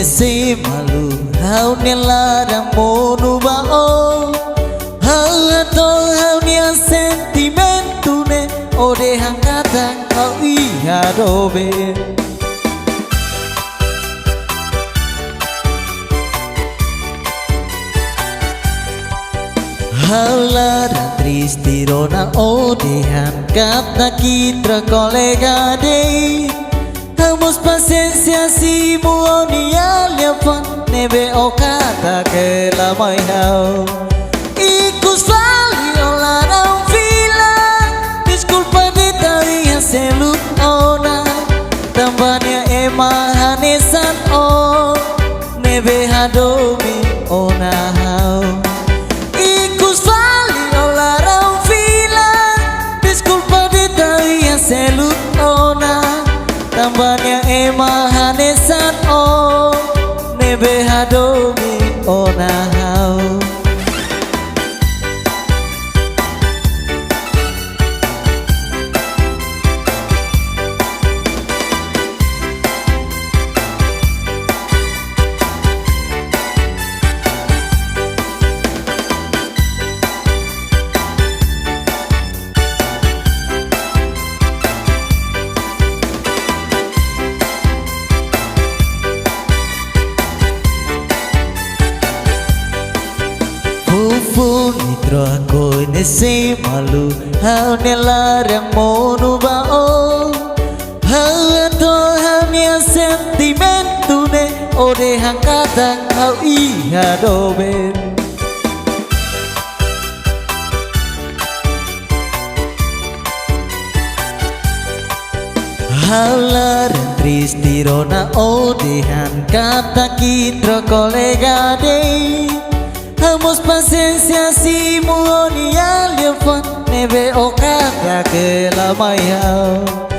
nesse malu hau nelarang monu bao hau ato hau nia sentimentu ne ode hangkata hau iya dobe Halara tristi rona odehan kata kitra kolega dei Hamos paciência si muoni aliafan nebe o kata ke la mai hau Ikus vali olarang vila Disculpa de taria selu ona Tambahnya ema hanesan o nebe hadomi ona hau Tambahnya ema hanesan o nebe hadomi ona hau Nitro aku nesse malu hau nelarang monu bao hau ato hau nia sentimentu ne ode hangkata hau iya doben hau larang tristi rona odehan kata kitro kolega dei Hamos paciência si muoni aliafan nebe o kata ke la mai hau